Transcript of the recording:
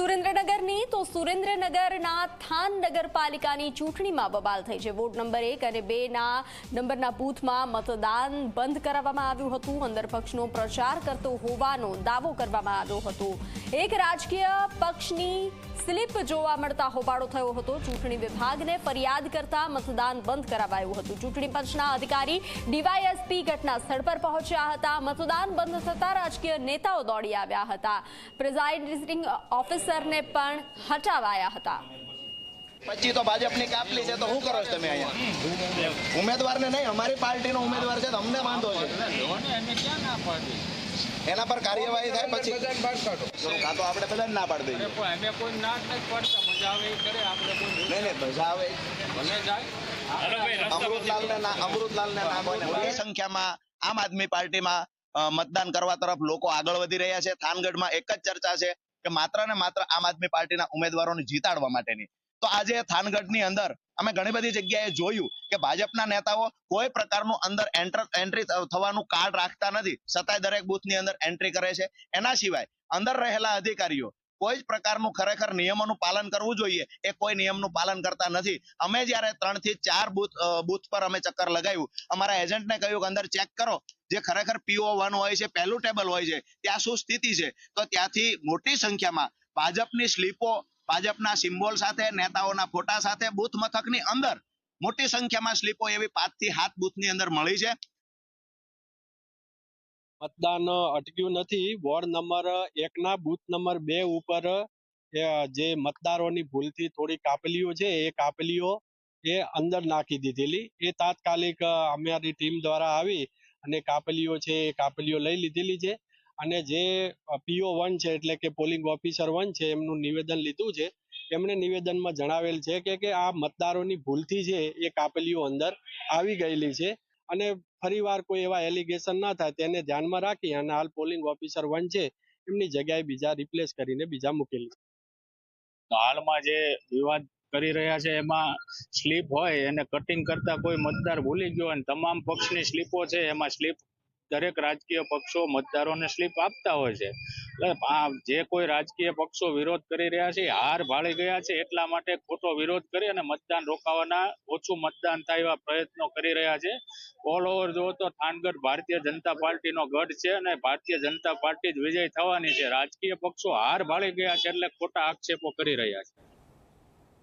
સુરેન્દ્રનગરની તો સુરેન્દ્રનગરના થાન નગરપાલિકાની ચૂંટણીમાં બબાલ થઈ છે। વોર્ડ નંબર 1 અને 2 નંબરના બૂથમાં મતદાન બંધ કરાવવામાં આવ્યું હતું। અંદર પક્ષનો પ્રચાર કરતો હોવાનો દાવો કરવામાં આવ્યો હતો। એક રાજકીય પક્ષની સ્લીપ જોવા મળતા હોબાળો થયો હતો। ચૂંટણી વિભાગને ફરિયાદ કરતા મતદાન બંધ કરાવાયું હતું। ચૂંટણી પંચના અધિકારી ડીવાયએસપી ઘટના સ્થળ પર પહોંચ્યા હતા। મતદાન બંધ થતા રાજકીય નેતાઓ દોડી આવ્યા હતા। પ્રિઝાઇડિંગ ઓફિસરને પણ હટાવાયા હતા। પછી તો ભાજપની કાપલી છે તો શું કરો છો તમે અહીંયા? ઉમેદવારને નહીં, અમારી પાર્ટીનો ઉમેદવાર છે તો અમને વાંધો છે। એના પર કાર્યવાહી થાય પછી કાં તો આપણે બધા ના પાડી દઈએ। નહીં મજા આવે અમૃતલાલને મોટી સંખ્યામાં આમ આદમી પાર્ટીમાં મતદાન કરવા તરફ લોકો આગળ વધી રહ્યા છે। થાનગઢમાં એક જ ચર્ચા છે કે માત્ર ને માત્ર આમ આદમી પાર્ટીના ઉમેદવારોને જીતાડવા માટેની। તો આજે થાનગઢની અંદર અમે ઘણી બધી જગ્યાએ જોયું કે ભાજપના નેતાઓ કોઈ પ્રકારનું અંદર એન્ટ્રી થવાનું કાર્ડ રાખતા નથી, છતાંય દરેક બૂથની અંદર એન્ટ્રી કરે છે। એના સિવાય અંદર રહેલા અધિકારીઓ કોઈ જ પ્રકારનું ખરેખર નિયમોનું પાલન કરવું જોઈએ એ કોઈ નિયમનું પાલન કરતા નથી। અમે જ્યારે 3 થી 4 બૂથ પર અમે ચક્કર લગાવ્યું, અમારા એજન્ટને કહ્યું કે અંદર ચેક કરો, જે ખરેખર PO1 હોય છે, પહેલું ટેબલ હોય છે, ત્યાં શું સ્થિતિ છે। તો ત્યાંથી મોટી સંખ્યામાં ભાજપની સ્લીપો, ભાજપના સિમ્બોલ સાથે, નેતાઓના ફોટા સાથે બૂથ મથકની અંદર મોટી સંખ્યામાં સ્લીપો એવી 5 થી 7 બૂથની અંદર મળી છે। મતદાન અટક્યું નથી। વોર્ડ નંબર 1 ના બૂથ નંબર 2 ઉપર જે મતદારોની ભૂલથી થોડી કાપલીઓ છે એ કાપલીઓ એ અંદર નાખી દીધેલી, એ તાત્કાલિક અમારી ટીમ દ્વારા આવી અને કાપલીઓ છે એ કાપલીઓ લઈ લીધેલી છે। અને જે PO1 છે એટલે કે પોલિંગ ઓફિસર 1 છે એમનું નિવેદન લીધું છે। એમણે નિવેદનમાં જણાવેલ છે કે આ મતદારોની ભૂલથી છે એ કાપલીઓ અંદર આવી ગયેલી છે અને ફરીવાર કોઈ એવા એલિગેશન ના થાય તેને ધ્યાનમાં રાખી અને હાલ પોલિંગ ઓફિસર 1 છે એમની જગ્યાએ બીજા રિપ્લેસ કરીને બીજા મૂકેલી છે। હાલમાં જે વિવાદ કરી રહ્યા છે એમાં સ્લીપ હોય અને કટિંગ કરતા કોઈ મતદાર ભૂલી ગયો અને તમામ પક્ષની સ્લીપો છે એમાં સ્લીપ દરેક રાજકીય પક્ષો મતદારોને સ્લીપ આપતા હોય છે। જે કોઈ રાજકીય પક્ષો વિરોધ કરી રહ્યા છે, હાર ભાળી ગયા છે, એટલા માટે ખોટો વિરોધ કરી અને મતદાન રોકાવાના, ઓછું મતદાન થાય એવા પ્રયત્નો કરી રહ્યા છે। ઓલ ઓવર જો તો થાનગઢ ભારતીય જનતા પાર્ટીનો ગઢ છે અને ભારતીય જનતા પાર્ટી જ વિજય થવાની છે। રાજકીય પક્ષો હાર ભાળી ગયા છે એટલે ખોટા આક્ષેપો કરી રહ્યા છે।